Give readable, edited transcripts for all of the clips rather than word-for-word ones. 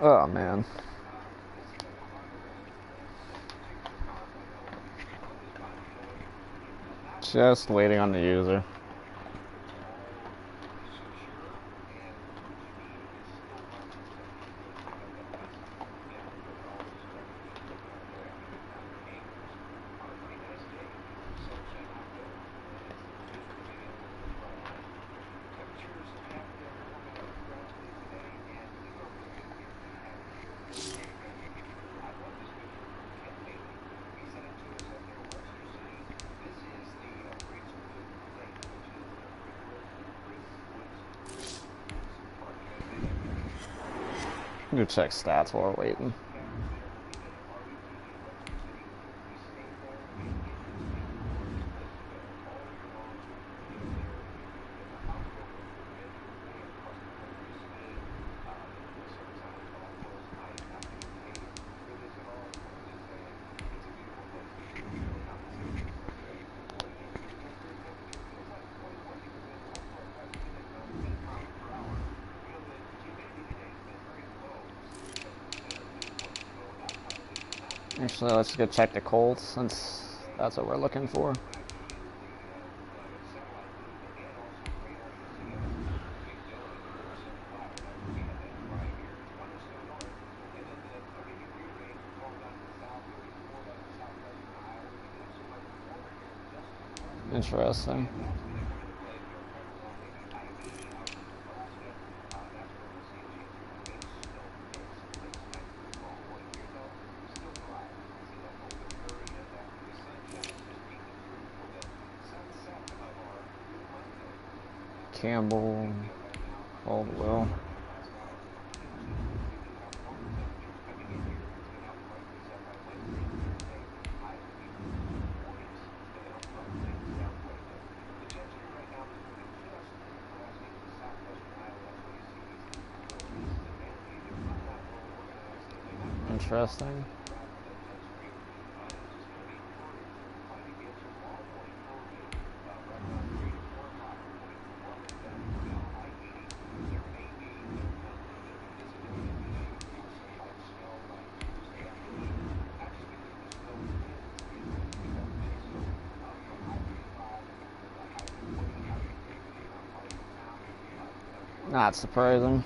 Oh man. Just waiting on the user. I'm gonna check stats while we're waiting. Actually, let's go check the Colts since that's what we're looking for. Interesting. Campbell, Caldwell. Interesting. Not surprising.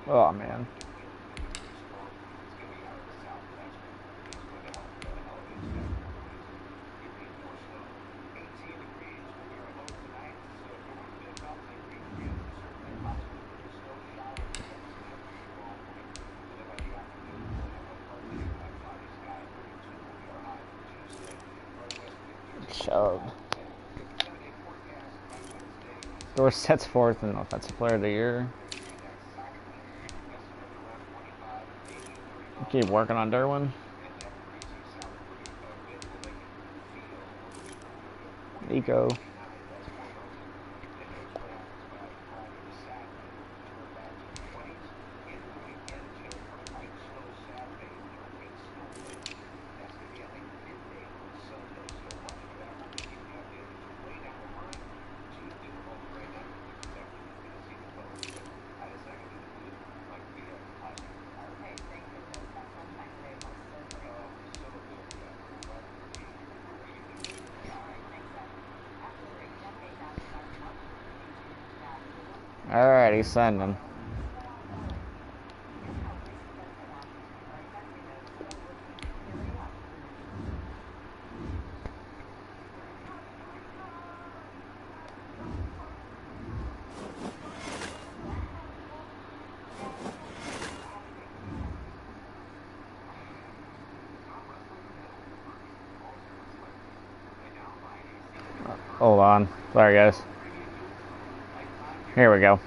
Oh man. Shoved. Dorsett's fourth in Offensive Player of the Year. Keep working on Derwin. Nico. Alright, he's sending. Hold on. Sorry, guys. Here we go.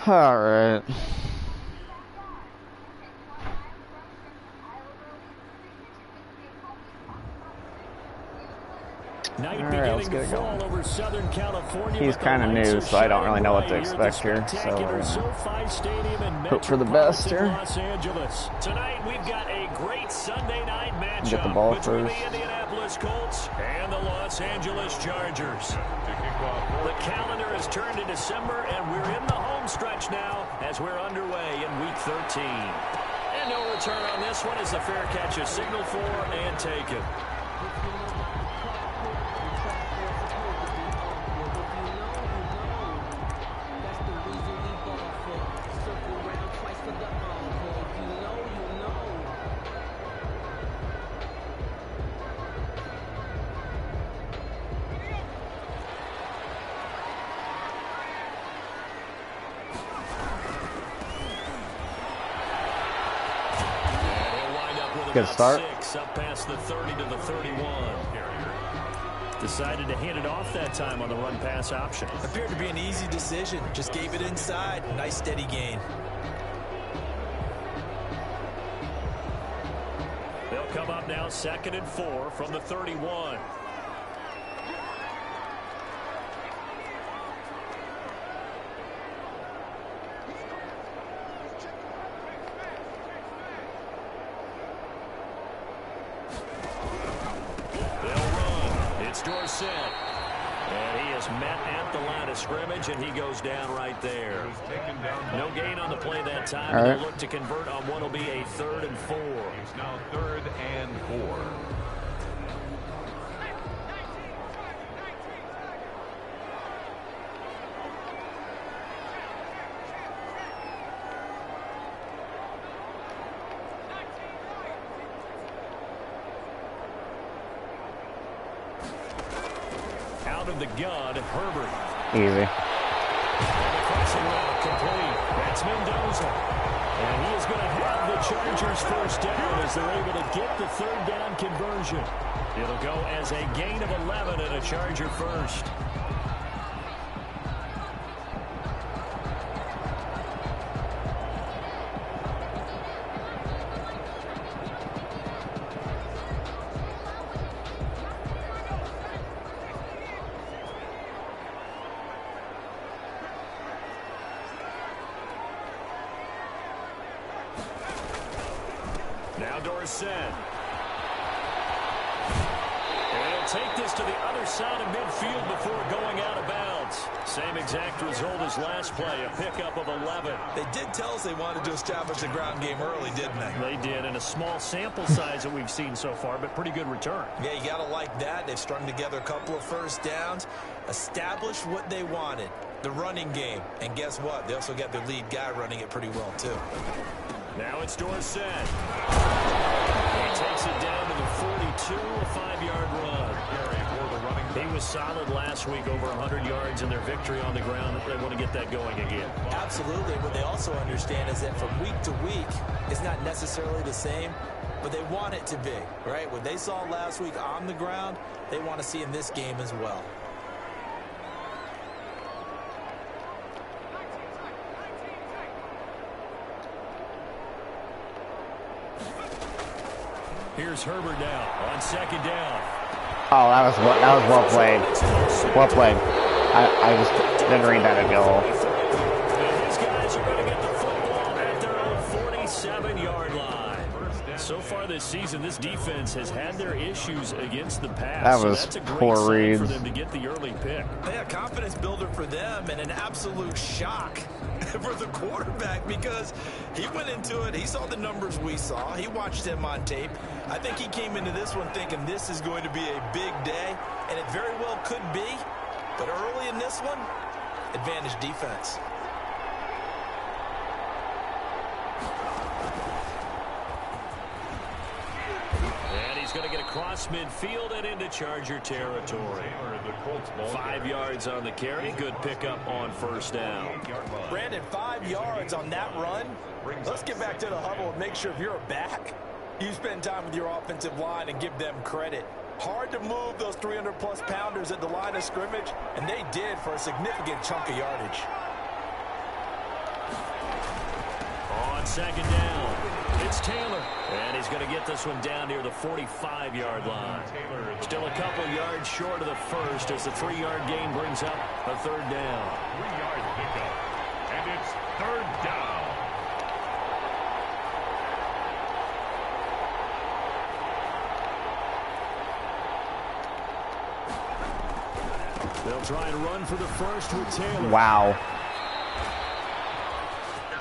All right. Alright, let's get it going. He's kind of new, so I don't really know what to expect here. So hope for the best here. Tonight we've got a great Sunday night matchup Get the ball between first. the Indianapolis Colts and the Los Angeles Chargers. The calendar has turned to December, and we're in the home stretch now as we're underway in Week 13. And no return on this one as the fair catch is signaled for and taken. Good start. Up past the 30 to the 31. Decided to hand it off that time on the run-pass option. Appeared to be an easy decision. Just gave it inside. Nice steady gain. They'll come up now 2nd and 4 from the 31. And he is met at the line of scrimmage, and he goes down right there. No gain on the play that time, and they'll look to convert on what will be a 3rd and 4. It's now 3rd and 4. Of the gun, Herbert. Easy. And the crossing route complete. That's Mendoza. And he is going to have the Chargers first down as they're able to get the 3rd down conversion. It'll go as a gain of 11 and a Charger first. Now Dorsett. And he'll take this to the other side of midfield before going out of bounds. Same exact result as last play, a pickup of 11. They did tell us they wanted to establish a ground game early, didn't they? They did, in a small sample size that we've seen so far, but pretty good return. Yeah, you got to like that. They've strung together a couple of first downs, established what they wanted, the running game. And guess what? They also got their lead guy running it pretty well, too. Now it's Dorsett. He takes it down to the 42, a 5-yard run. He was solid last week, over 100 yards in their victory on the ground. They want to get that going again. Absolutely. What they also understand is that from week to week, it's not necessarily the same, but they want it to be, right? What they saw last week on the ground, they want to see in this game as well. Here's Herbert now on 2nd down. Oh, that was well played. Well played. I just didn't read that at all. These guys are going to get the football at their own 47-yard line. So far this season, this defense has had their issues against the pass. That was so that's a great poor sign read for them to get the early pick. Yeah, confidence builder for them and an absolute shock for the quarterback because he went into it. He saw the numbers we saw. He watched him on tape. I think he came into this one thinking this is going to be a big day, and it very well could be. But early in this one, advantage defense. And he's going to get across midfield and into Charger territory. 5 yards on the carry. Good pickup on 1st down. Brandon, 5 yards on that run. Let's get back to the huddle and make sure if you're a back, you spend time with your offensive line and give them credit. Hard to move those 300-plus pounders at the line of scrimmage, and they did for a significant chunk of yardage. second down. It's Taylor, and he's going to get this one down near the 45-yard line. Still a couple yards short of the first as the 3-yard gain brings up a third down. 3-yard pickup, and it's third down. They'll try and run for the first with Taylor. Wow.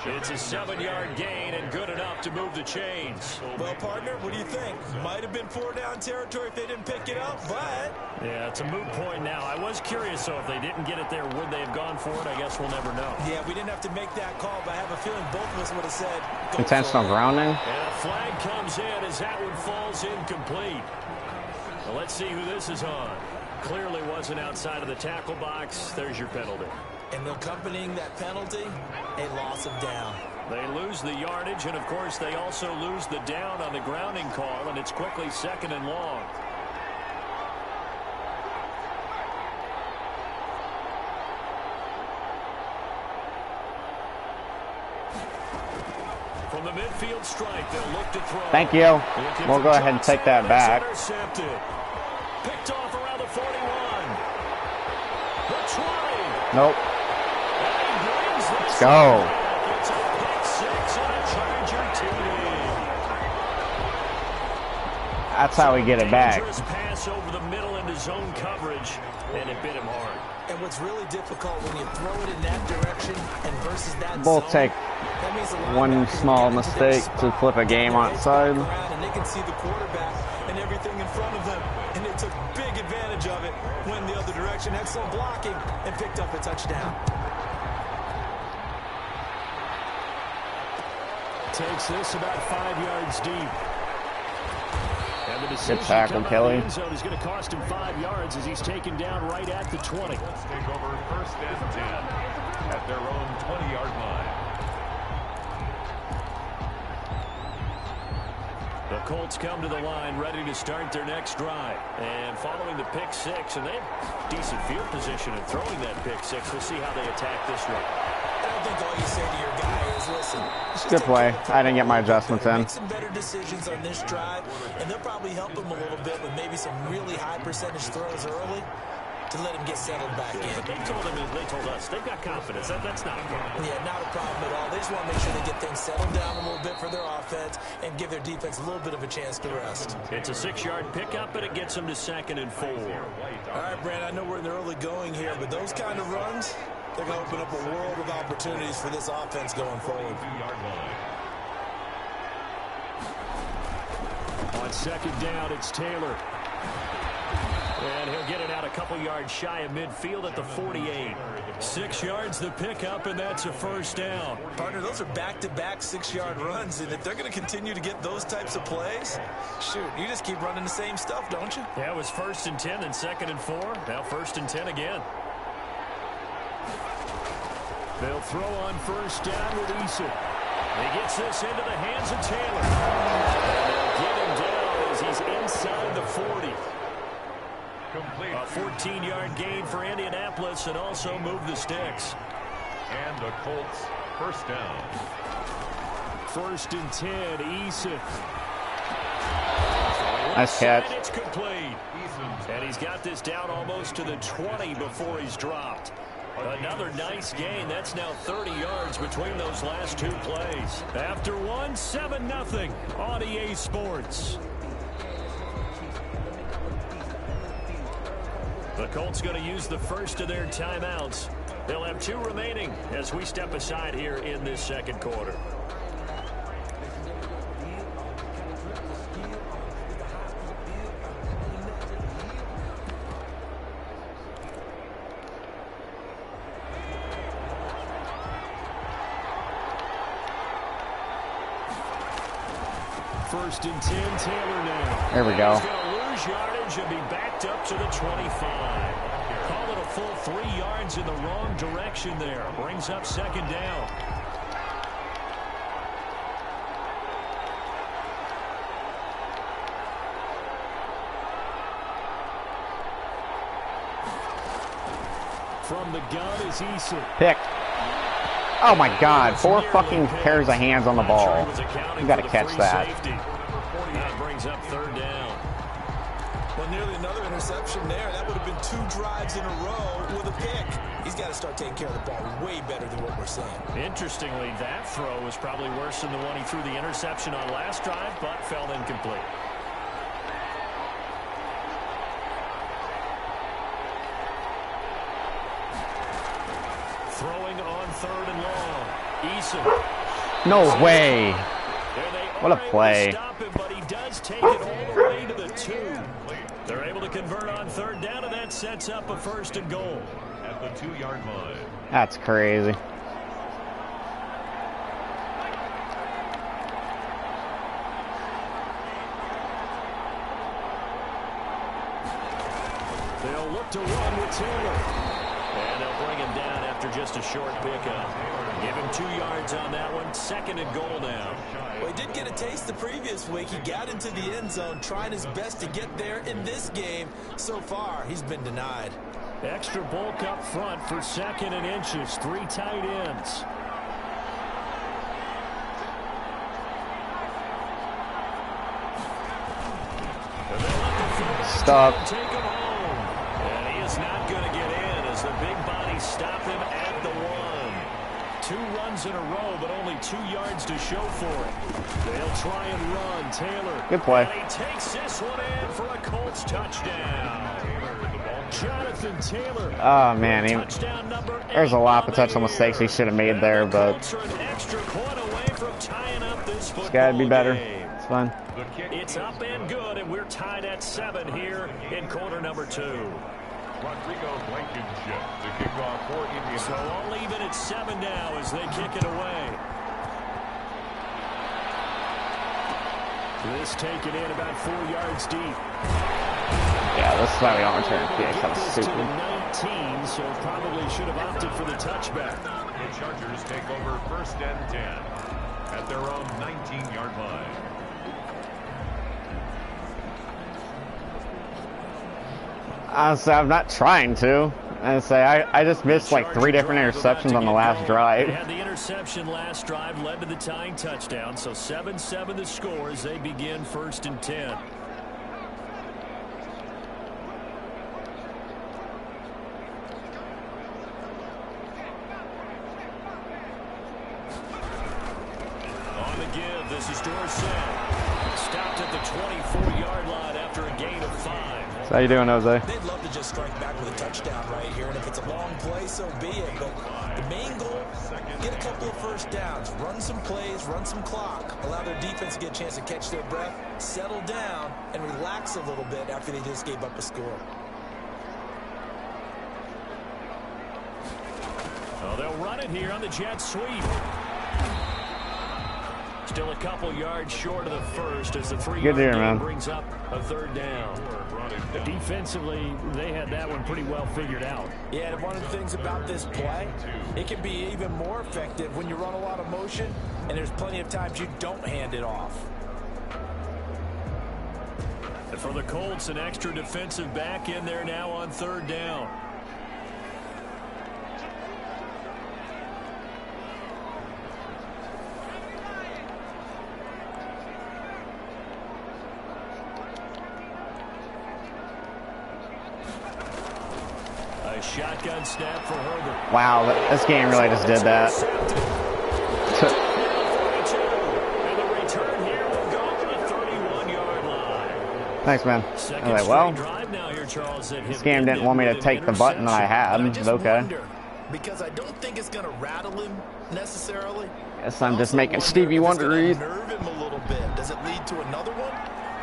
It's a 7-yard gain and good enough to move the chains. Well, partner, what do you think? Might have been 4-down territory if they didn't pick it up, but... Yeah, it's a moot point now. I was curious, so if they didn't get it there, would they have gone for it? I guess we'll never know. Yeah, we didn't have to make that call, but I have a feeling both of us would have said... Intentional grounding. And a flag comes in as that one falls incomplete. Well, let's see who this is on. Clearly wasn't outside of the tackle box. There's your penalty. And accompanying that penalty, a loss of down. They lose the yardage, and, of course, they also lose the down on the grounding call, and it's quickly 2nd and long. From the midfield stripe, they'll look to throw. Thank you. We'll go ahead and take that back. Intercepted. Picked off around the 41. The 20. Nope. Let's go. It's a pick 6 and a Charger TD. That's how we get it back. Dangerous pass over the middle into zone coverage, and it bit him hard. And what's really difficult when you throw it in that direction and versus that Both zone, take that means the one linebacker small can get into mistake their to spot. flip a game outside. And they can see the quarterback and everything in front of them. And they took big advantage of it, went the other direction, excellent blocking, and picked up a touchdown. Takes this about 5 yards deep. And the decision Good tackle, to come out Kelly. of the end zone is going to cost him 5 yards as he's taken down right at the 20. Let's take over 1st and 10 at their own 20-yard line. The Colts come to the line ready to start their next drive. And following the pick 6, and they have decent field position in throwing that pick 6. We'll see how they attack this one. I don't think all you say to your guy is, listen. Good play. I didn't get my adjustments in. Make some better decisions on this drive, and they'll probably help him a little bit with maybe some really high percentage throws early to let him get settled back in. But they told us they've got confidence. That's not a problem. Yeah, not a problem at all. They just want to make sure they get things settled down a little bit for their offense and give their defense a little bit of a chance to rest. It's a 6-yard pickup, and it gets them to 2nd and 4. All right, Brand, I know we're in the early going here, but those kind of runs, they're going to open up a world of opportunities for this offense going forward. 2-yard line. On 2nd down, it's Taylor. And he'll get it out a couple yards shy of midfield at the 48. 6 yards the pickup, and that's a 1st down. Partner, those are back-to-back 6-yard runs, and if they're going to continue to get those types of plays, shoot, you just keep running the same stuff, don't you? Yeah, it was 1st and 10, then 2nd and 4. Now 1st and 10 again. They'll throw on 1st down with Eason. He gets this into the hands of Taylor. And they'll get him down as he's inside the 40. Complete. A 14-yard gain for Indianapolis and also move the sticks. And the Colts 1st down. 1st and 10, Eason. Nice catch. And it's complete. And he's got this down almost to the 20 before he's dropped. Another nice gain. That's now 30 yards between those last 2 plays. After one, 7-0 on EA Sports. The Colts going to use the first of their timeouts. They'll have 2 remaining as we step aside here in this 2nd quarter. First and 10, Taylor now. There we go. He's going to lose yardage and be backed up to the 25. Call it a full 3 yards in the wrong direction there. Brings up 2nd down. From the gun is Eason. Pick. Oh my God, 4 fucking pairs of hands on the ball. You gotta catch that. That brings up 3rd down. Well, nearly another interception there. That would have been 2 drives in a row with a pick. He's got to start taking care of the ball way better than what we're seeing. Interestingly, that throw was probably worse than the one he threw the interception on last drive, but fell incomplete. Throwing on 3rd and long. Eason. No way. What a play. Stop him, but he does take it all the way to the 2. They're able to convert on 3rd down, and that sets up a 1st and goal. At the 2-yard line. That's crazy. They'll look to run with Taylor. And they'll bring him down after just a short pickup. Give him 2 yards on that one. 2nd and goal now. Well, he did get a taste the previous week. He got into the end zone, trying his best to get there in this game. So far, he's been denied. Extra bulk up front for 2nd and inches. 3 tight ends. Stop. Take him home. And he is not going to get in as the big body stop him at the 1. 2 runs in a row, but only 2 yards to show for it. They'll try and run. Taylor. Good play. And he takes this one in for a Colts touchdown. Jonathan Taylor. Oh, man. There's a lot of potential mistakes he should have made there, but it's got to be better. It's fun. It's up and good, and we're tied at 7 here in quarter number 2. Rodrigo Blankenship to kick off for Indy. So all even at 7 now as they kick it away. This taken in about 4 yards deep. Yeah, this is why we don't return kicks. That was stupid. 19, so probably should have opted for the touchback. The Chargers take over 1st and 10 at their own 19-yard line. Honestly, I'm not trying to. I just missed like 3 different interceptions on the last drive. They had the interception last drive, led to the tying touchdown. So 7-7 the score as they begin 1st and 10. On the give, this is Dorsett. Stopped at the 24-yard line after a gain of 5. How you doing, Jose? They'd love to just strike back with a touchdown right here, and if it's a long play, so be it. But the main goal, get a couple of 1st downs, run some plays, run some clock, allow their defense to get a chance to catch their breath, settle down, and relax a little bit after they just gave up a score. Oh, they'll run it here on the jet sweep. Still a couple yards short of the 1st as the 3-yard gain brings up a 3rd down. Defensively, they had that one pretty well figured out. Yeah, and one of the things about this play, it can be even more effective when you run a lot of motion, and there's plenty of times you don't hand it off. And for the Colts, an extra defensive back in there now on 3rd down. Shotgun snap for Herbert. Wow, this game really just did that. And the return here will go to the 31-yard line. Thanks, man. I was like, well, this game didn't want me to take the button that I had. It's okay. Because I don't think it's going to rattle him necessarily. Guess I'm just making Stevie Wonder read. Nerve him a little bit. Does it lead to another one?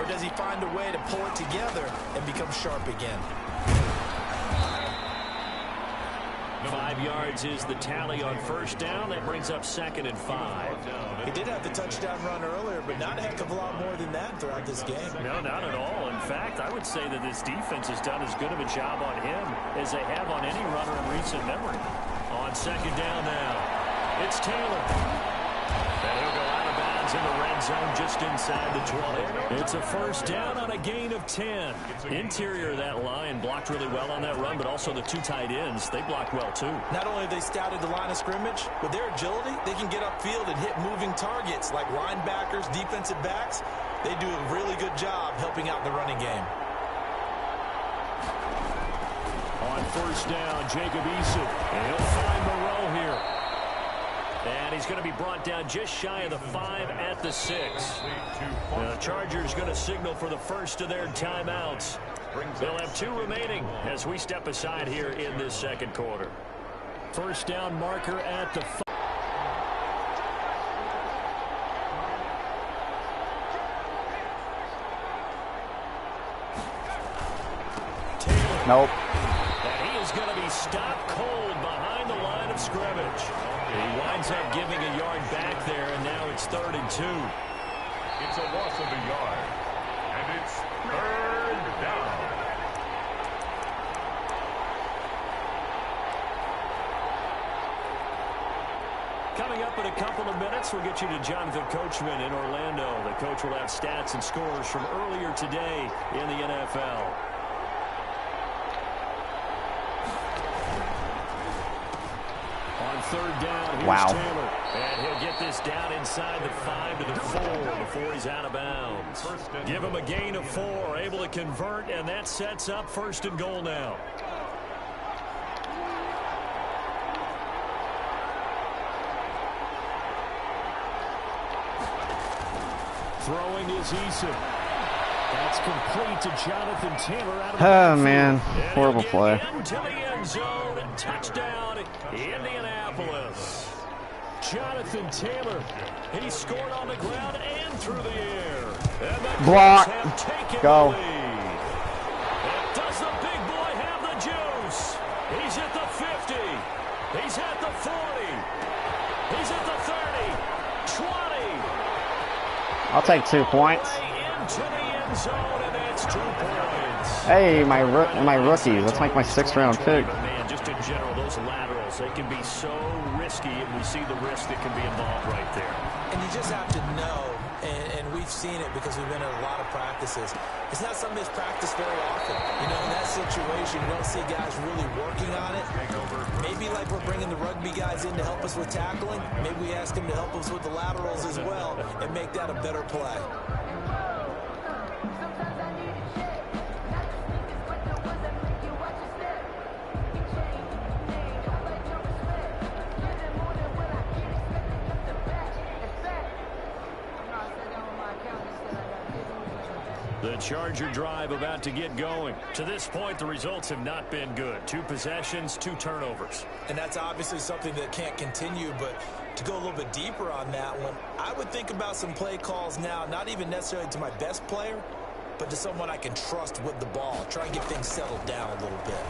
Or does he find a way to pull it together and become sharp again? 5 yards is the tally on 1st down. That brings up 2nd and 5. He did have the touchdown run earlier, but not a heck of a lot more than that throughout this game. No, not at all. In fact, I would say that this defense has done as good of a job on him as they have on any runner in recent memory. On 2nd down now, it's Taylor. And he'll go out of bounds Browns in the red zone just inside the 20. It's a first down on a gain of 10. Interior of that line blocked really well on that run, but also the two tight ends, they blocked well too. Not only have they scouted the line of scrimmage, with their agility, they can get upfield and hit moving targets like linebackers, defensive backs. They do a really good job helping out the running game. On first down, Jacob Eason. And he'll find Moreau here. And he's going to be brought down just shy of the 5 at the 6. The Chargers going to signal for the first of their timeouts. They'll have 2 remaining as we step aside here in this second quarter. First down marker at the 5. Nope. And he is going to be stopped cold behind the line of scrimmage. He winds up giving a yard back there, and now it's 3rd and 2. It's a loss of a yard, and it's 3rd down. Coming up in a couple of minutes, we'll get you to Jonathan Coachman in Orlando. The coach will have stats and scores from earlier today in the NFL. On third down, here's Taylor. And he'll get this down inside the 5 to the 4 before he's out of bounds. Give him a gain of 4, able to convert, and that sets up 1st and goal now. Throwing is Eason. That's complete to Jonathan Taylor out of the oh, man. Horrible play. Into the end zone. Touchdown, Indianapolis. Jonathan Taylor. He scored on the ground and through the air. And the block. Go. Does the big boy have the juice? He's at the 50. He's at the 40. He's at the 30. 20. I'll take 2 points. Into the end zone, and that's 2 points. Hey, my rookies. That's like my 6th round pick. But man, just in general, those laterals, they can be so risky, and we see the risk that can be involved right there. And you just have to know, and we've seen it because we've been in a lot of practices. It's not something that's practiced very often. You know, in that situation, you don't see guys really working on it. Maybe like we're bringing the rugby guys in to help us with tackling. Maybe we ask them to help us with the laterals as well and make that a better play. The Charger drive about to get going. To this point, the results have not been good. 2 possessions, 2 turnovers. And that's obviously something that can't continue, but to go a little bit deeper on that one, I would think about some play calls now, not even necessarily to my best player, but to someone I can trust with the ball. Try and get things settled down a little bit.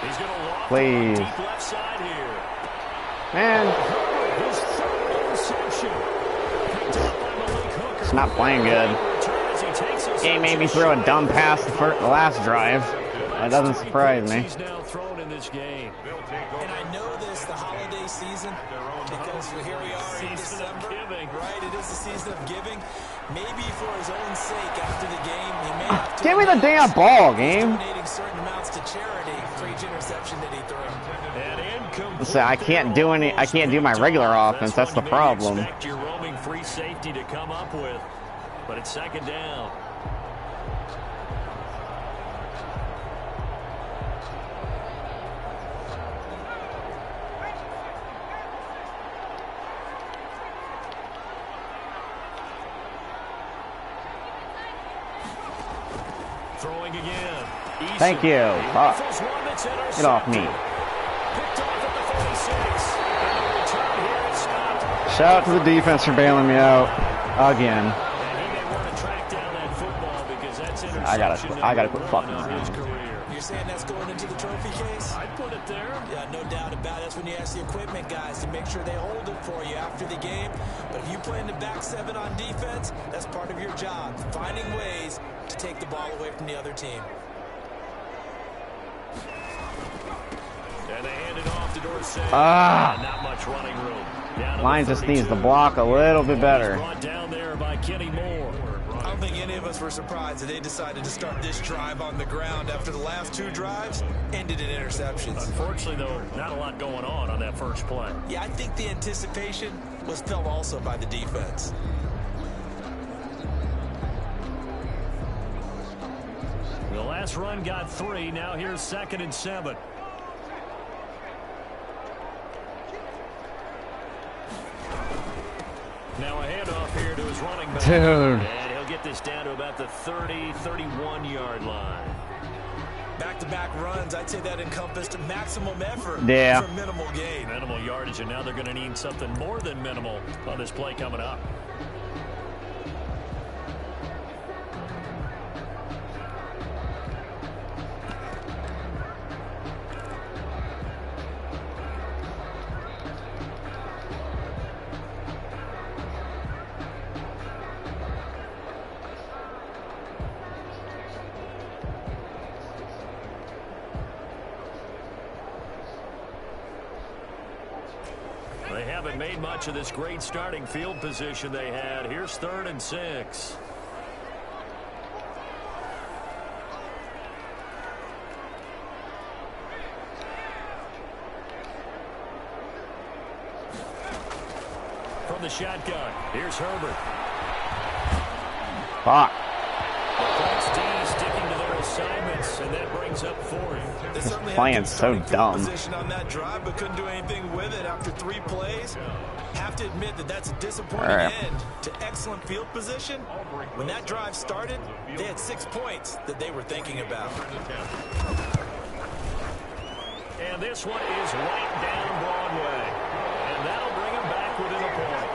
He's going to walk Please. deep left side here. Man. His 3rd interception. Picked up by Malik Hooker. It's not playing good. He made me throw a dumb pass the last drive. That doesn't surprise me. He's now thrown in this game. And I know this, the holiday season, because here we are in December, right? It is the season of giving. Maybe for his own sake after the game, he may have to... Give me the damn ball, game. Donating certain amounts to charity for each interception that he threw. Listen, I can't do my regular offense. That's the problem. Expect your roaming free safety to come up with, but it's 2nd down. Throwing again. Eason. Thank you. Get off me. Shout out to the defense for bailing me out again. I gotta quit fucking around. You're saying that's going into the trophy case? I'd put it there. Yeah, no doubt about it. That's when you ask the equipment guys to make sure they hold it for you after the game. But if you play in the back 7 on defense, that's part of your job, finding ways to take the ball away from the other team. And they hand it off to Dorsey. Ah. Not much running room. Lions just needs to block a little bit better. Brought down there by Kenny Moore. I don't think any of us were surprised that they decided to start this drive on the ground after the last 2 drives ended in interceptions. Unfortunately, though, not a lot going on that first play. Yeah, I think the anticipation was felt also by the defense. The last run got 3. Now here's 2nd and 7. Now a handoff here to his running back. Dude. And he'll get this down to about the 30, 31-yard line. Back-to-back runs, I'd say that encompassed maximum effort for minimal gain. Minimal yardage, and now they're going to need something more than minimal on this play coming up. They haven't made much of this great starting field position they had. Here's 3rd and 6. From the shotgun, here's Herbert. Fuck. Colts D sticking to their assignments, and that brings up 4th. Playing so dumb. On that drive, but couldn't do anything with it after 3 plays. Have to admit that that's a disappointing end to excellent field position. When that drive started, they had 6 points that they were thinking about. And this one is right down Broadway. And that'll bring them back within a point.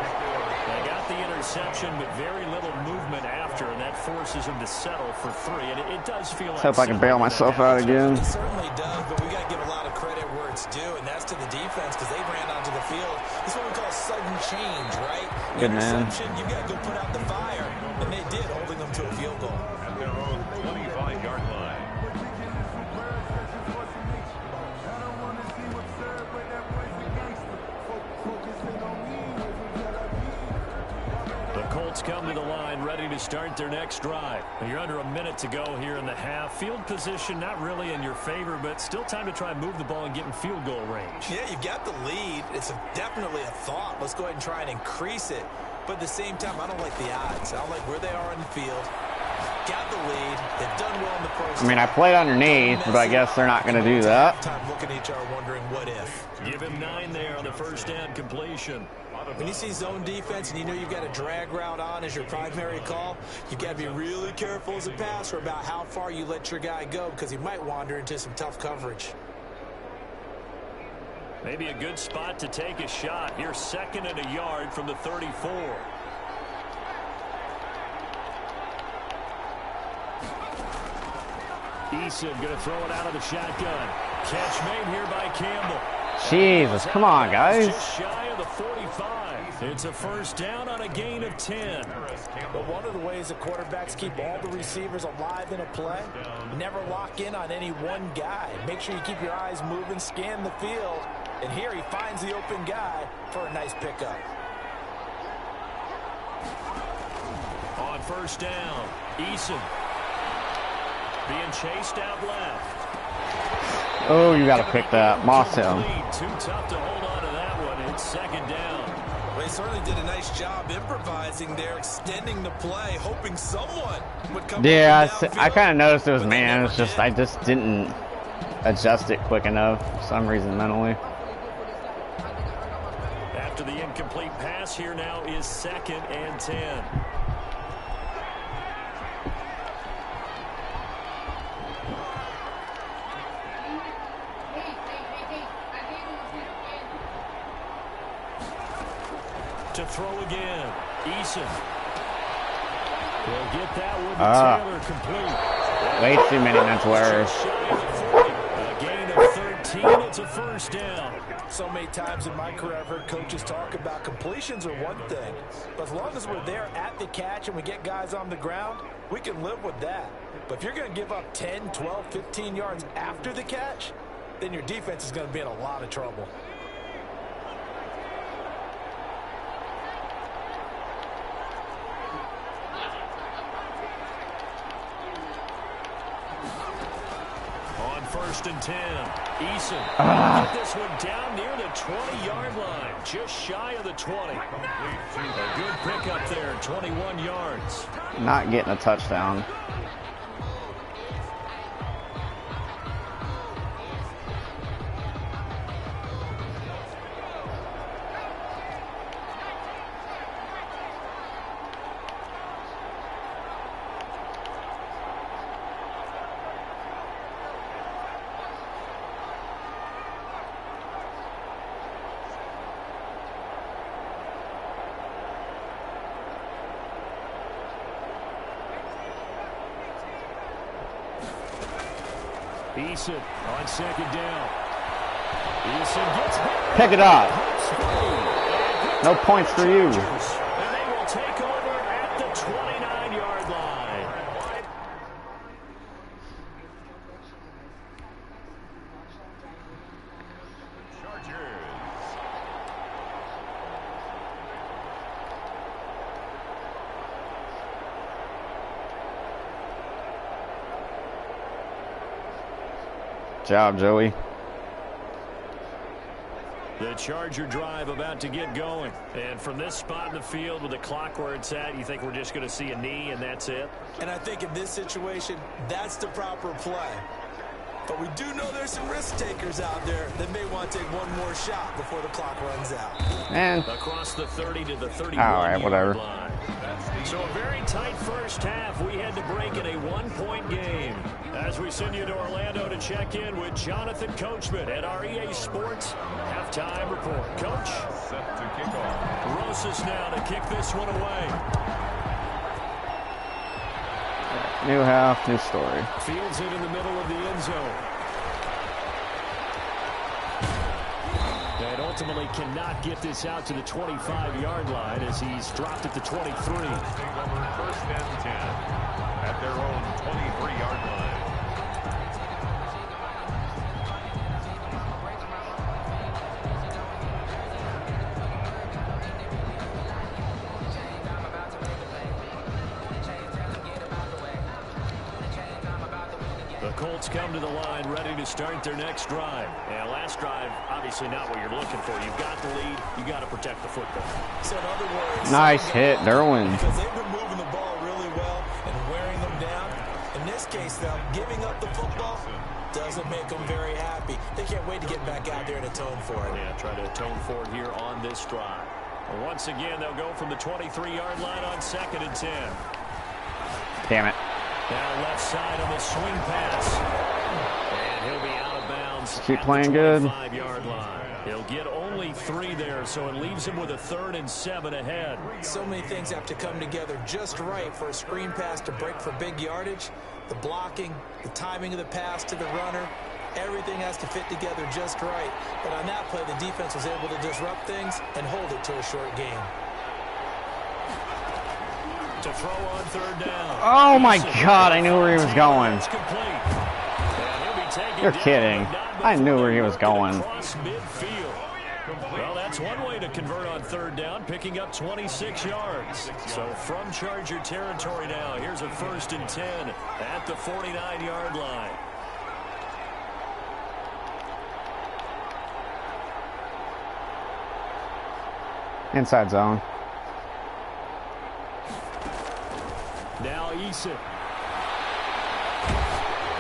They got the interception, but very little movement after, and that forces them to settle for 3. And it does feel like... Hope I can bail myself out again. It certainly does, but we got to give a lot of credit where it's due, and that's to the defense because they ran onto the field. This is what we call sudden change, right? Good man. You got to go put out the fire, and they did, holding them to a field goal. At their own 25-yard line. The Colts come to the line ready to start their next drive. You're under a minute to go here in the half. Field position not really in your favor, but still time to try and move the ball and get in field goal range. Yeah, you've got the lead. It's definitely a thought. Let's go ahead and try and increase it. But at the same time, I don't like the odds. I don't like where they are in the field. Got the lead. They've done well in the first. I mean, I played underneath, but I guess they're not going to do that. Time looking at each other, wondering what if. Give him 9 there on the first down completion. When you see zone defense and you know you've got a drag route on as your primary call, you've got to be really careful as a passer about how far you let your guy go because he might wander into some tough coverage. Maybe a good spot to take a shot. Here's 2nd and a yard from the 34. Eason going to throw it out of the shotgun. Catch made here by Campbell. Jesus, come on, guys. Just shy of the 45. It's a first down on a gain of 10. But one of the ways that quarterbacks keep all the receivers alive in a play, never lock in on any one guy. Make sure you keep your eyes moving, scan the field. And here he finds the open guy for a nice pickup. On first down, Eason being chased out left. Oh, you got to pick that. Moss him. Too tough to hold on to that one. It's 2nd down. Well, he certainly did a nice job improvising there, extending the play, hoping someone would come. Yeah, I kind of noticed it was man. It's just I just didn't adjust it quick enough for some reason mentally. After the incomplete pass, here now is 2nd and 10. To throw again, Eason will get that one to Taylor complete. Way too many mental errors. A gain of 13. It's a first down. So many times in my career, I've heard coaches talk about completions are one thing, but as long as we're there at the catch and we get guys on the ground, we can live with that. But if you're going to give up 10, 12, 15 yards after the catch, then your defense is going to be in a lot of trouble. first and 10. Eason put this one down near the 20-yard line, just shy of the 20. A good pickup there, 21 yards. Not getting a touchdown. Eason on second down. Eason gets hit. Pick it up. No points for you. And they will take over at the 29-yard line. Good job, Joey. The Charger drive about to get going. And from this spot in the field with the clock where it's at, you think we're just going to see a knee and that's it? And I think in this situation, that's the proper play. But we do know there's some risk takers out there that may want to take one more shot before the clock runs out. And across the 30 to the 31 all right, whatever. line. So a very tight first half. We had to break in a one-point game. As we send you to Orlando to check in with Jonathan Coachman at our EA Sports halftime report. Coach, Set to kick off. Rosas now to kick this one away. New half, new story. Fields it in the middle of the end zone. And ultimately cannot get this out to the 25-yard line as he's dropped at the 23. Take over first and 10 at their own 23-yard line. The Colts come to the line ready to start their next drive. And last drive, obviously not what you're looking for. You've got the lead. You got to protect the football. So in other words, Nice hit, Derwin. because they've been moving the ball really well and wearing them down. In this case, though, giving up the football doesn't make them very happy. They can't wait to get back out there and atone for it. Yeah, try to atone for it here on this drive. And once again, they'll go from the 23-yard line on second and 10. Damn it. Now left side on the swing pass. And he'll be out of bounds. Keep at playing the good. 25-yard line. He'll get only 3 there, so it leaves him with a 3rd and 7 ahead. So many things have to come together just right for a screen pass to break for big yardage. The blocking, the timing of the pass to the runner, everything has to fit together just right. But on that play, the defense was able to disrupt things and hold it to a short game. To throw on 3rd down. Oh my God, I knew where he was going. It's complete. And he'll be taken You're down, kidding. but not I knew before where he was working going. across midfield. Well, that's one way to convert on 3rd down, picking up 26 yards. So from Charger territory now, here's a 1st and 10 at the 49-yard line. Inside zone. Now Eason.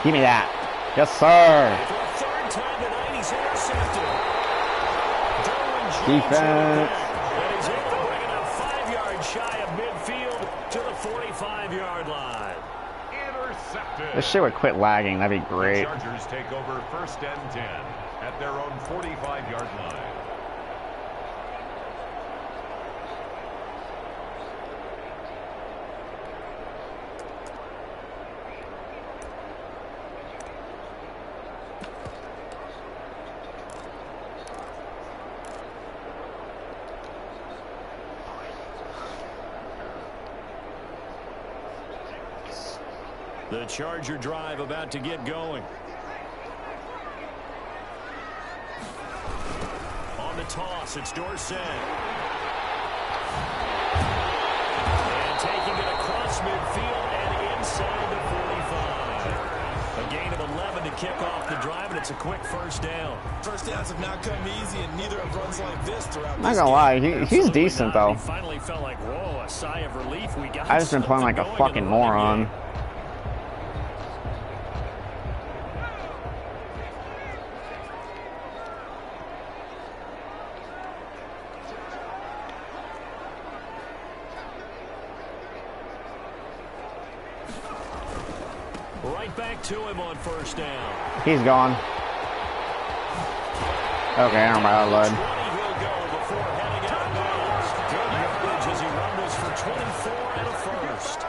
Give me that. Yes, sir. For a 3rd time tonight, he's intercepted. Defense. And he's able to bring it up 5 yards shy of midfield to the 45-yard line. Intercepted. This shit would quit lagging. That'd be great. The Chargers take over first and 10 at their own 45-yard line. The Charger drive about to get going. On the toss, it's Dorsett. And taking it across midfield and inside the 45. A gain of 11 to kick off the drive. it's a quick first down. First downs have not come easy, and neither have runs like this throughout I'm not gonna lie, he's decent though. He finally felt like, whoa, a sigh of relief. We got. I just been playing like a fucking moron. Right back to him on first down. He's gone. Okay, I don't know, Lord. He'll go before heading out of good yardage as he rumbles for 24 and a first.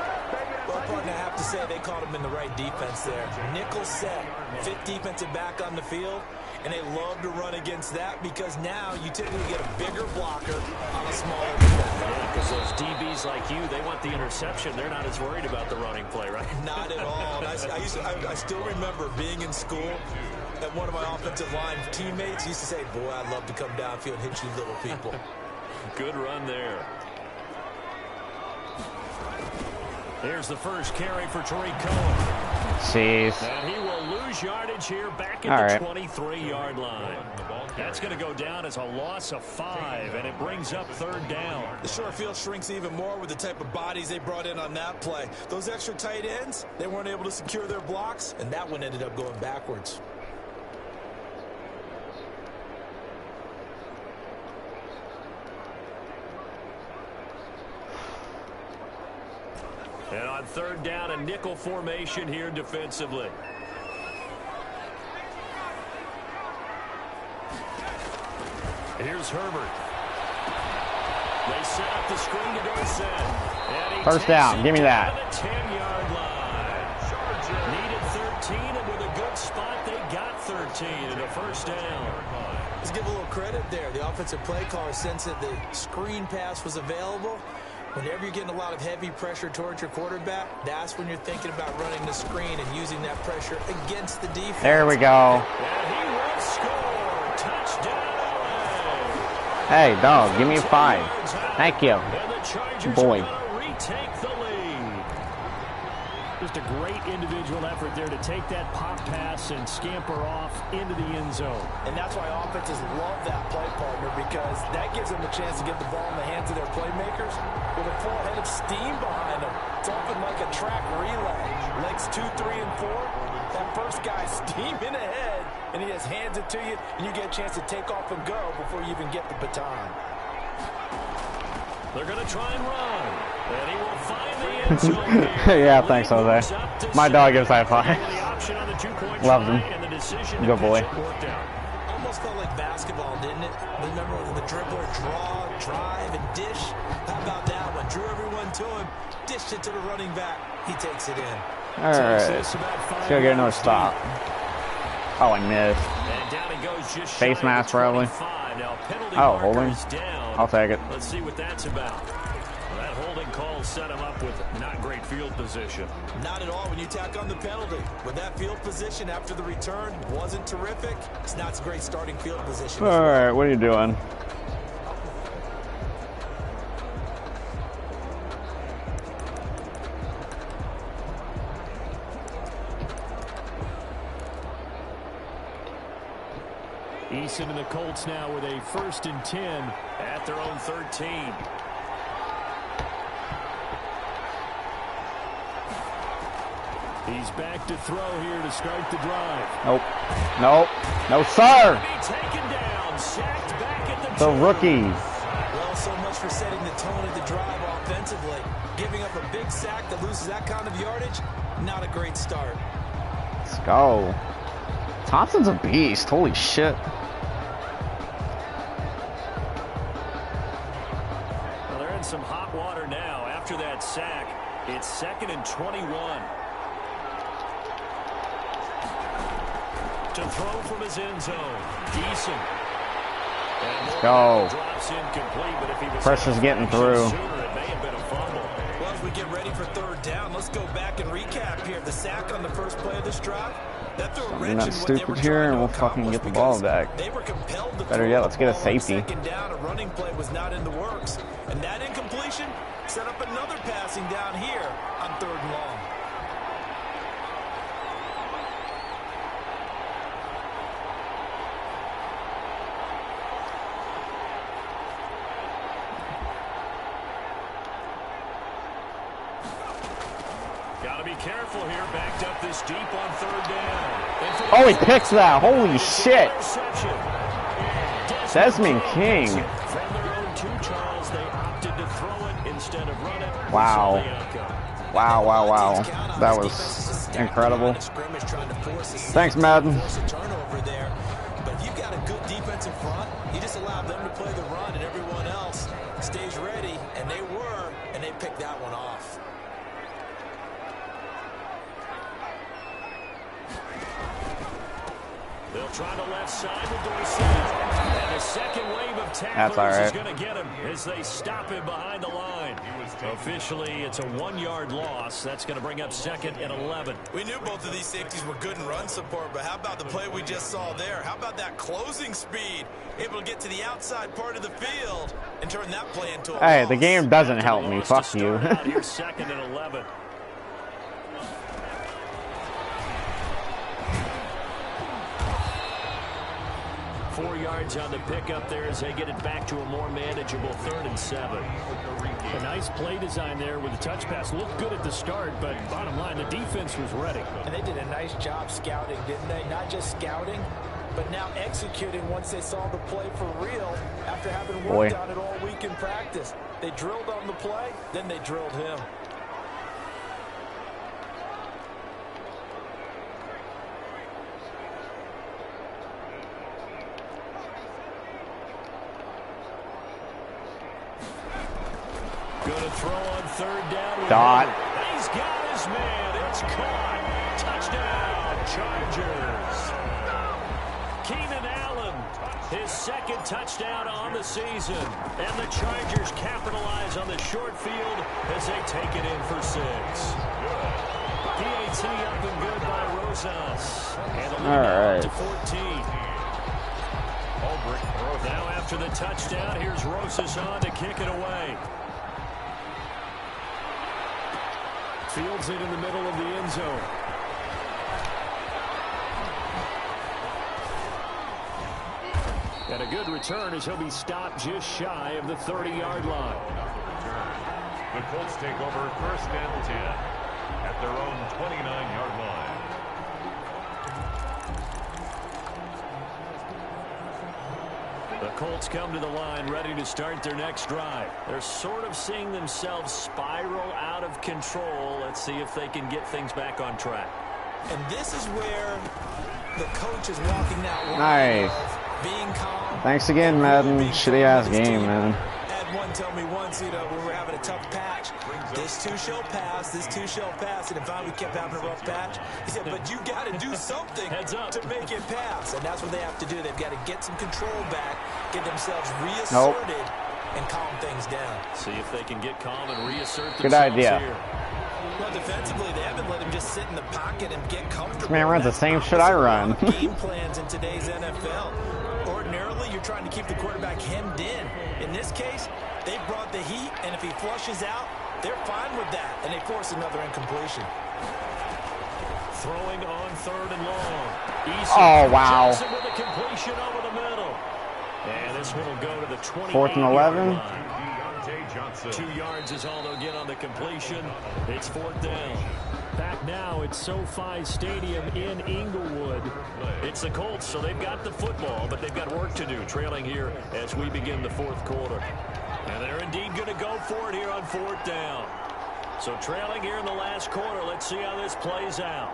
Well, partner, I have to say they caught him in the right defense there. Nickel set, fifth defensive back on the field, and they love to run against that because now you typically get a bigger blocker on a smaller defender. Yeah, because those DBs like you, they want the interception. They're not as worried about the running play, right? Not at all. I still remember being in school, and one of my offensive line teammates used to say, boy, I'd love to come downfield and hit you little people. Good run there. Here's the first carry for Tariq Cohen. Jeez. And he will lose yardage here back at the 23-yard line. That's going to go down as a loss of 5, and it brings up third down. The short field shrinks even more with the type of bodies they brought in on that play. Those extra tight ends, they weren't able to secure their blocks, and that one ended up going backwards. And on third down, a nickel formation here defensively. Here's Herbert. They set up the screen to go send. First down, give me that. 10-yard line. Needed 13, and with a good spot, they got 13 and a first down. Let's give a little credit there. The offensive play caller sensed that the screen pass was available. Whenever you're getting a lot of heavy pressure towards your quarterback, that's when you're thinking about running the screen and using that pressure against the defense. There we go. And he will score. Touchdown. Hey, dog, give me a 5. Thank you. And the Chargers boy. are going to retake the lead. Just a great individual effort there to take that pop pass and scamper off into the end zone. And that's why offenses love that play, partner, because that gives them a chance to get the ball in the hands of their playmakers with a full head of steam behind them. It's often like a track relay. Legs 2, 3, and 4. That first guy's steaming ahead, and he just hands it to you, and you get a chance to take off and go before you even get the baton. They're going to try and run. And he will find the end zone here. Yeah, thanks, Jose. My dog gives high five. Loves him. Good boy. Almost felt like basketball, didn't it? Remember the dribbler draw, drive, and dish? How about that one? Drew everyone to him, dished it to the running back. He takes it in. All right. Let's go get another stop. Oh, I missed. And down he goes just face mask, probably. Oh, holding. I'll take it. Let's see what that's about. Well, that holding call set him up with not great field position. Not at all when you tack on the penalty. With that field position after the return wasn't terrific. It's not a great starting field position. All right, what are you doing? Eason and the Colts now with a 1st and 10 at their own 13. He's back to throw here to start the drive. Nope. Nope. No, sir. Taken down, sacked back at the rookie. Well, so much for setting the tone of the drive offensively. Giving up a big sack that loses that kind of yardage, not a great start. Let's go. Thompson's a beast. Holy shit. Well, they're in some hot water now. After that sack, it's 2nd and 21. To throw from his end zone, Eason. Let's go. Pressure's getting through. Well, as we get ready for third down, let's go back and recap here. The sack on the first play of this drive. I'm not stupid here, and we'll fucking get the ball back. Better yet, let's get a safety. Second down, a running play was not in the works, and that incompletion set up another passing down here on 3rd and long. to be careful here. Backed up this deep on third down. Oh, he picks that. Holy shit. Desmond King. From their own 2, Charles, they opted to throw it instead of run it. Wow. Wow, wow, wow. That was incredible. Thanks, Madden. But if you've got a good defense in front, you just allow them to play the run and everyone else stays ready, and they were, and they picked that one off. They'll try the left side with Dorsey. And the second wave of tacklers is going to get him as they stop him behind the line. Officially, it's a 1-yard loss. That's going to bring up 2nd and 11. We knew both of these safeties were good in run support, but how about the play we just saw there? How about that closing speed? Able to get to the outside part of the field and turn that play into a Hey, loss. the game doesn't help me. Fuck you. Here's 2nd and 11. Four yards on the pickup there as they get it back to a more manageable 3rd and 7. A nice play design there with the touch pass. Looked good at the start, but bottom line, the defense was ready. And they did a nice job scouting, didn't they? Not just scouting, but now executing once they saw the play for real after having worked on it all week in practice. They drilled on the play, then they drilled him. Going to throw on 3rd down. Dot. He's got his man. It's caught. Touchdown, Chargers. Keenan Allen, his 2nd touchdown on the season. And the Chargers capitalize on the short field as they take it in for 6. PAT up and good by Rosas. And a lead to 14. Now after the touchdown, here's Rosas on to kick it away. Fields it in the middle of the end zone. And a good return as he'll be stopped just shy of the 30-yard line. The Colts take over 1st and 10 at their own 29-yard line. The Colts come to the line ready to start their next drive. They're sort of seeing themselves spiral out of control. Let's see if they can get things back on track. And this is where the coach is walking that line. Nice. Being calm. Thanks again, Madden. Shitty-ass game, man. Had one tell me once, you know, when we're having a tough patch, this too shall pass, this too shall pass. And if we kept having a rough patch, he said, but you got to do something to make it pass. And that's what they have to do. They've got to get some control back, get themselves reasserted, and calm things down. See if they can get calm and reassert themselves. Good idea. Here. Well, defensively, they haven't let him just sit in the pocket and get comfortable. Man runs the same shit I run. Game plans in today's NFL. Ordinarily, you're trying to keep the quarterback hemmed in. In this case, they brought the heat, and if he flushes out, they're fine with that, and they force another incompletion. Throwing on 3rd and long. Oh, wow. Johnson with a completion over the middle. And this one will go to the 28. 4th and 11. 2 yards is all they'll get on the completion. It's 4th down. Back now at SoFi Stadium in Inglewood. It's the Colts, so they've got the football, but they've got work to do, trailing here as we begin the 4th quarter. And they're indeed going to go for it here on 4th down. So trailing here in the last quarter. Let's see how this plays out.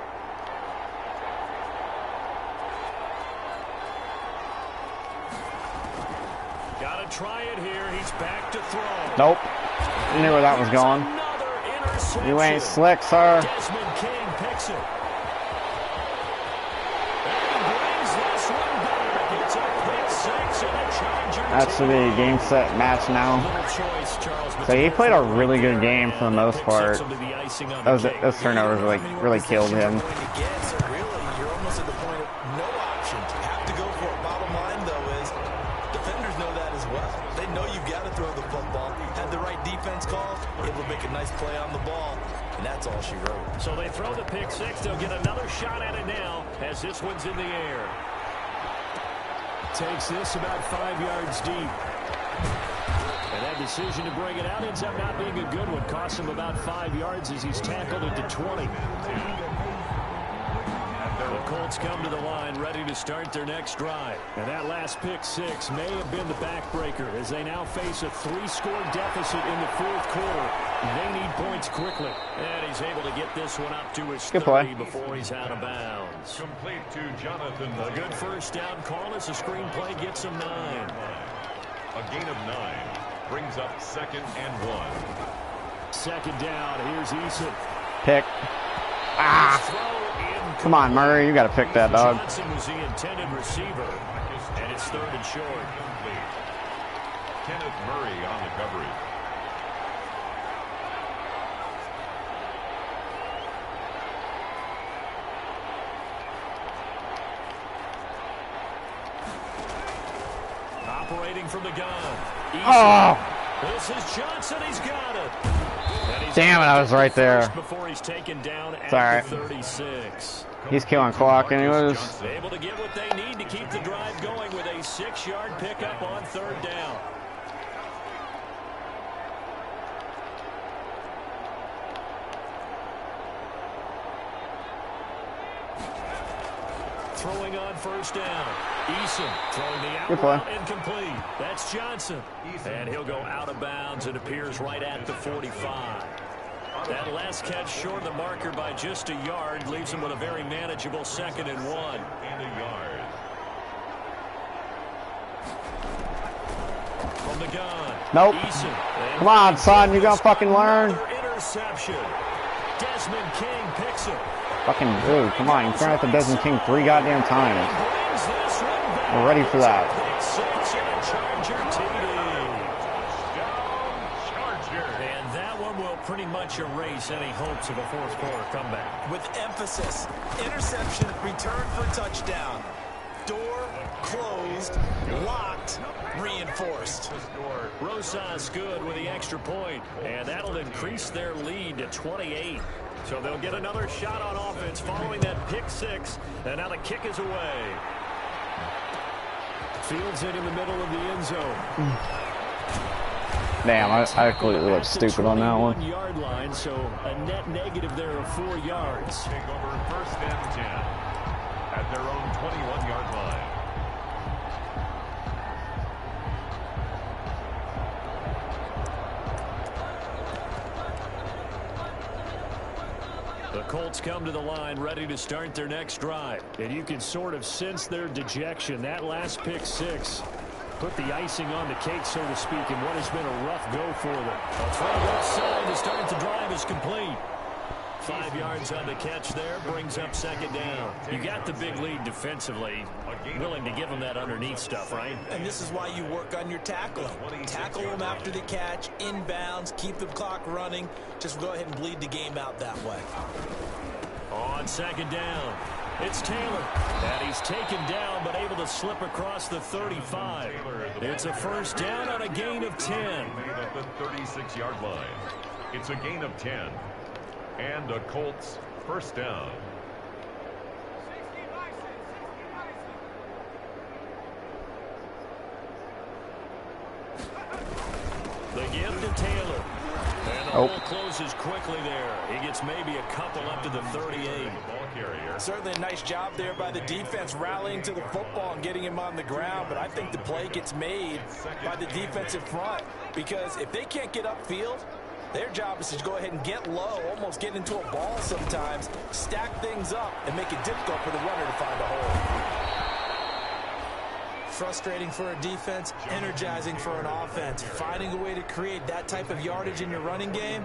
Got to try it here. He's back to throw. Nope. You knew where that was going. You ain't slick, sir. Desmond King picks it. And brings this one back. It's a pick 6 and a Charger. That's the game, set, match now. So he played a really good game for the most part. Those turnovers really killed him. So really, you're almost at the point of no option. Have to go for it. Bottom line, though, is defenders know that as well. They know you've got to throw the football. Had the right defense call, able to make a nice play on the ball, and that's all she wrote. So they throw the pick 6. They'll get another shot at it now as this one's in the air. Takes this about 5 yards deep. And that decision to bring it out ends up not being a good one. Costs him about 5 yards as he's tackled at the 20. The Colts come to the line ready to start their next drive. And that last pick six may have been the backbreaker as they now face a 3-score deficit in the fourth quarter. They need points quickly. And he's able to get this one up to his 30 before he's out of bounds. Complete to Jonathan. A good first down call as the screenplay gets him 9. A gain of 9 brings up 2nd and 1. Second down. Here's Eason. Pick. Ah! Come on, Murray. You got to pick that, dog. Johnson was the intended receiver, and it's 3rd and short. Kenneth Murray on the coverage. Operating from the gun. Oh! This is Johnson. He's got it. Damn it, I was right there. Before he's taken down at Sorry. 36. He's killing clock anyways. Able to get what they need to keep the drive going with a 6-yard pickup on 3rd down. Throwing on 1st down. Eason throwing the out route incomplete. That's Johnson. And he'll go out of bounds. It appears right at the 45. That last catch short of the marker by just a yard leaves him with a very manageable 2nd and 1. And a yard. From the gun. Nope. Eason. Come on, son. You gonna fucking learn. Interception. Desmond King picks it. Fucking dude, come on. You're throwing out the Desmond King 3 goddamn times. We're ready for that. And that one will pretty much erase any hopes of a fourth quarter comeback. With emphasis, interception, return for touchdown. Door closed, locked, reinforced. Rosas good with the extra point, and that'll increase their lead to 28. So they'll get another shot on offense following that pick six, and now the kick is away. Fields it in the middle of the end zone. Damn, I completely looked stupid on that one. 1-yard line, so a net negative there of 4 yards. Take over 1st and 10 at their own 21-yard line. The Colts come to the line ready to start their next drive. And you can sort of sense their dejection. That last pick six put the icing on the cake, so to speak, in what has been a rough go for them. A throw left side to start the drive is complete. 5 yards on the catch there, brings up 2nd down. You got the big lead defensively. Willing to give them that underneath stuff, right? And this is why you work on your tackling. Tackle them after the catch, inbounds, keep the clock running. Just go ahead and bleed the game out that way. On 2nd down, it's Taylor. And he's taken down, but able to slip across the 35. It's a 1st down on a gain of 10. At the 36-yard line. It's a gain of 10. And a Colts 1st down. The gift to Taylor. And the hole closes quickly there. He gets maybe a couple up to the 38. Certainly a nice job there by the defense rallying to the football and getting him on the ground, but I think the play gets made by the defensive front because if they can't get upfield, their job is to go ahead and get low, almost get into a ball sometimes, stack things up, and make it difficult for the runner to find a hole. Frustrating for a defense, energizing for an offense. Finding a way to create that type of yardage in your running game,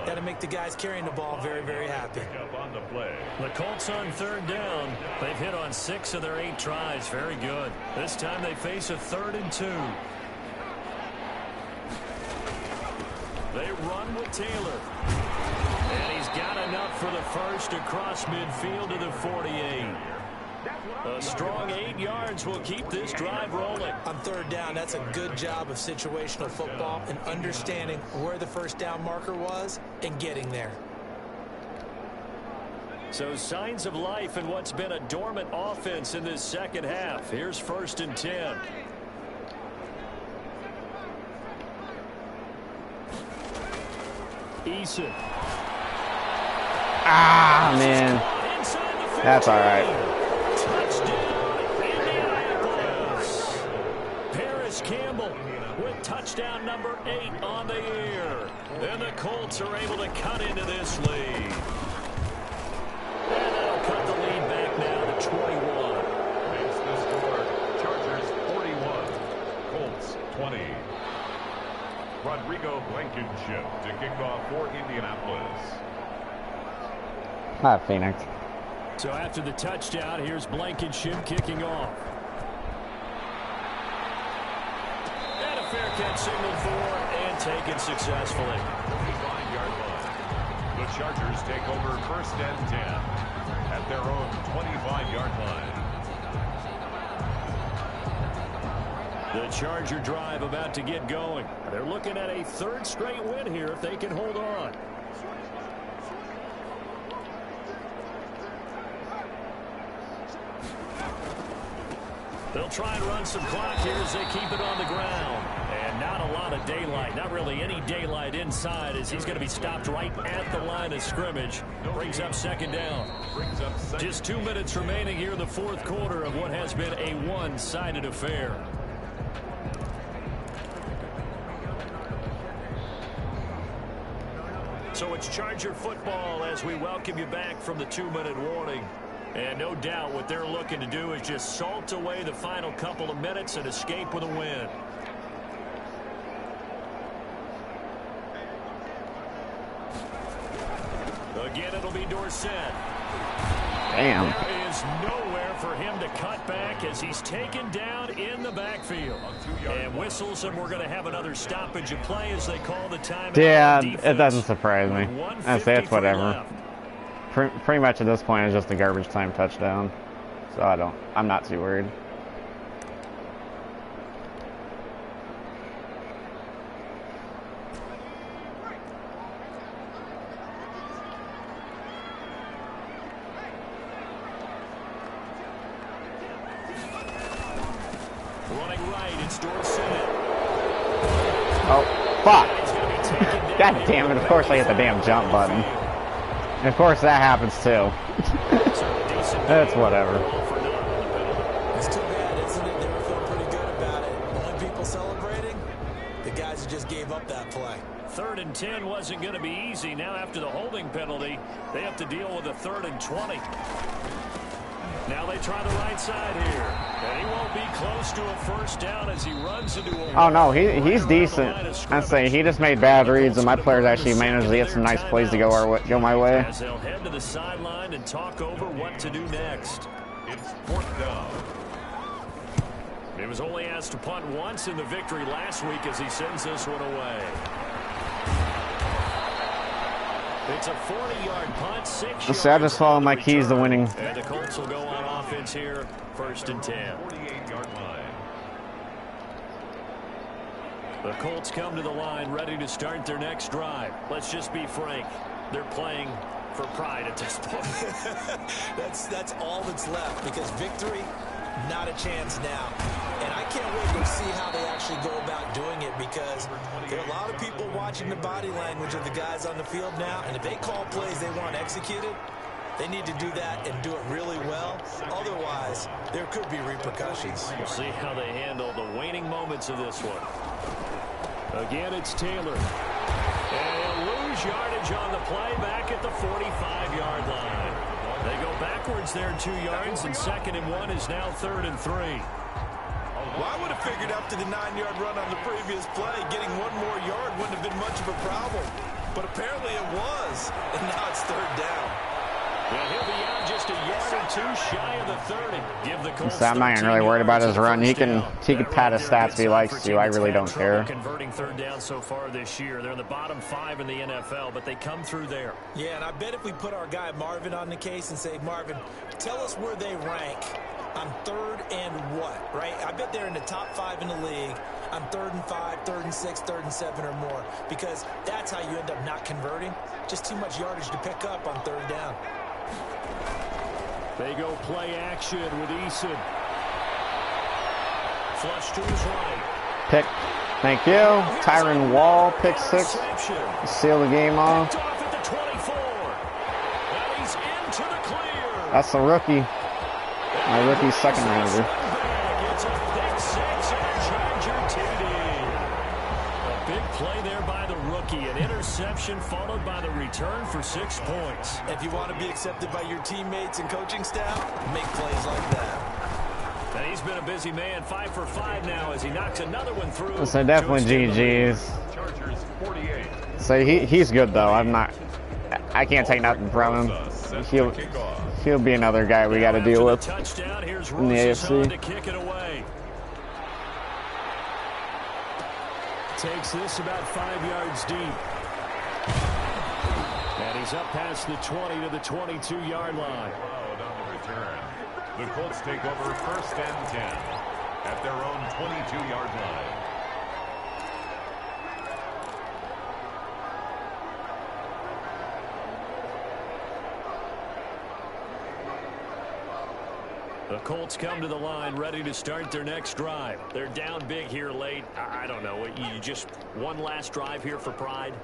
that'll make the guys carrying the ball very, very happy. The Colts on 3rd down. They've hit on 6 of their 8 tries. Very good. This time they face a 3rd and 2. They run with Taylor. And he's got enough for the first across midfield to the 48. A strong 8 yards will keep this drive rolling. On 3rd down, that's a good job of situational football and understanding where the 1st down marker was and getting there. So signs of life in what's been a dormant offense in this second half. Here's 1st and 10. Eason. Ah, man. That's all right. Touchdown, Indianapolis. Paris Campbell with touchdown number 8 on the year. And the Colts are able to cut into this lead. And that'll cut the lead back now to 21. Makes the score Chargers 41, Colts 20. Rodrigo Blankenship to kick off for Indianapolis. Hi, Phoenix. So after the touchdown, here's Blankenship kicking off. And a fair catch signaled for and taken successfully. 25-yard line. The Chargers take over 1st and 10 at their own 25-yard line. The Charger drive about to get going. They're looking at a 3rd straight win here if they can hold on. They'll try and run some clock here as they keep it on the ground. And not a lot of daylight, not really any daylight inside as he's going to be stopped right at the line of scrimmage. Brings up 2nd down. Just 2 minutes remaining here in the 4th quarter of what has been a one-sided affair. So it's Charger football as we welcome you back from the 2-minute warning. And no doubt what they're looking to do is just salt away the final couple of minutes and escape with a win. Again, it'll be Dorsett. Damn. There is nowhere for him to cut back as he's taken down in the backfield. And whistles, and we're going to have another stoppage of play as they call the timeout. Yeah, it doesn't surprise me. I say it's whatever. Pretty much at this point, it's just a garbage time touchdown. So I'm not too worried. Running right, it's Dorsett. Oh, fuck. God damn it, of course I hit the damn jump button. And of course that happens too. That's whatever. It's too bad, isn't it? They were feeling pretty good about it. Only people celebrating, the guys who just gave up that play. 3rd and 10 wasn't going to be easy. Now after the holding penalty, they have to deal with a 3rd and 20. Now they try the right side here. And he won't be close to a 1st down as he runs into a... Oh no, he's decent. I say he just made bad reads, and my players actually managed to get some nice plays to go my way. As they'll head to the sideline and talk over what to do next. It's 4th down. He was only asked to punt once in the victory last week as he sends this one away. It's a 40-yard punt, 6 yards. So I just follow my keys to winning. And the Colts will go on offense here, 1st and 10. 48-yard line. The Colts come to the line ready to start their next drive. Let's just be frank. They're playing for pride at this point. That's all that's left because victory, not a chance now. And I can't wait to see how they actually go about doing it because there are a lot of people watching the body language of the guys on the field now. And if they call plays they want executed, they need to do that and do it really well. Otherwise, there could be repercussions. We'll see how they handle the waning moments of this one. Again, it's Taylor. And he'll lose yardage on the play back at the 45-yard line. They go backwards there 2 yards, and 2nd and 1 is now 3rd and 3. Well, I would have figured after the 9-yard run on the previous play, getting 1 more yard wouldn't have been much of a problem. But apparently it was, and now it's 3rd down. Well, he'll be out just a yard or 2 shy of the 30. Give the Colts So I'm not even really worried about his run. He can pad his stats if he likes to. I really don't care. Converting 3rd down so far this year. They're in the bottom 5 in the NFL, but they come through there. Yeah, and I bet if we put our guy Marvin on the case and say, Marvin, tell us where they rank on 3rd and what, right? I bet they're in the top 5 in the league on 3rd and 5, 3rd and 6, 3rd and 7 or more, because that's how you end up not converting. Just too much yardage to pick up on 3rd down. They go play action with Eason. Flush to his right. Pick. Thank you. Tyron Wall, pick 6. Seal the game off. That's the rookie. My rookie second rounder. It's a pick 6 and a Charger TD. A big play there by the rookie. An interception followed by the return for 6 points. If you want to be accepted by your teammates and coaching staff, make plays like that. And he's been a busy man, 5 for 5 now as he knocks another one through. So definitely GG's. Chargers 48. So he's good though. I can't take nothing from him. He'll be another guy we got to deal with in the AFC. To kick it away. Takes this about 5 yards deep. And he's up past the 20 to the 22-yard line. Allowed on the return. The Colts take over 1st and 10 at their own 22-yard line. The Colts come to the line ready to start their next drive. They're down big here late. I don't know. You just one last drive here for pride?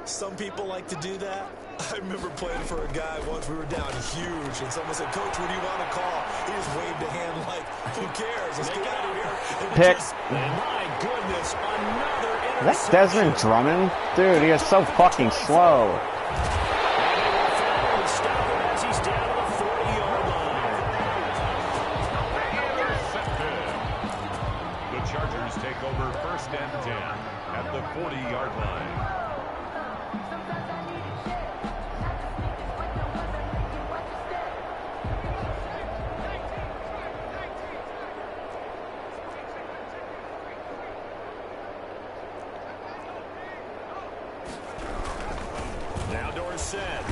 Some people like to do that. I remember playing for a guy once. We were down huge, and someone said, "Coach, what do you want to call?" He just waved a hand like, "Who cares? Let's get out of here." Pick. My goodness, another interception. Is that Desmond Drummond? Dude, he is so fucking slow. Take over 1st and 10 at the 40-yard line. Now doors set.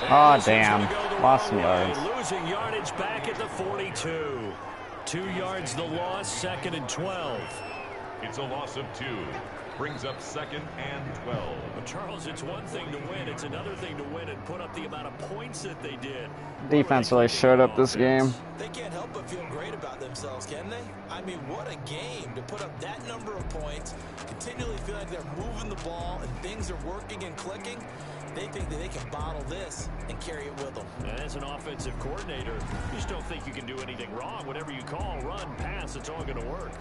Oh damn, lost some yards. Losing yardage back at the 42. 2 yards the loss, 2nd and 12. It's a loss of 2. Brings up 2nd and 12. Well, Charles, it's one thing to win. It's another thing to win and put up the amount of points that they did. Defense really showed up this game. They can't help but feel great about themselves, can they? I mean, what a game to put up that number of points, continually feel like they're moving the ball and things are working and clicking. They think that they can bottle this and carry it with them. And as an offensive coordinator, you just don't think you can do anything wrong. Whatever you call, run, pass, it's all going to work.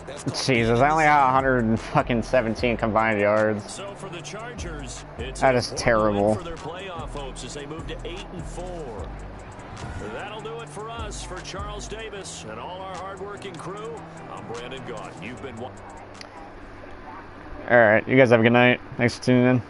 Jesus, I only got 117 combined yards. So for the Chargers, it's that is terrible. For their playoff hopes as they move to 8-4. That'll do it for us. For Charles Davis and all our hardworking crew, I'm Brandon Gaughan. You've been... All right, you guys have a good night. Thanks for tuning in.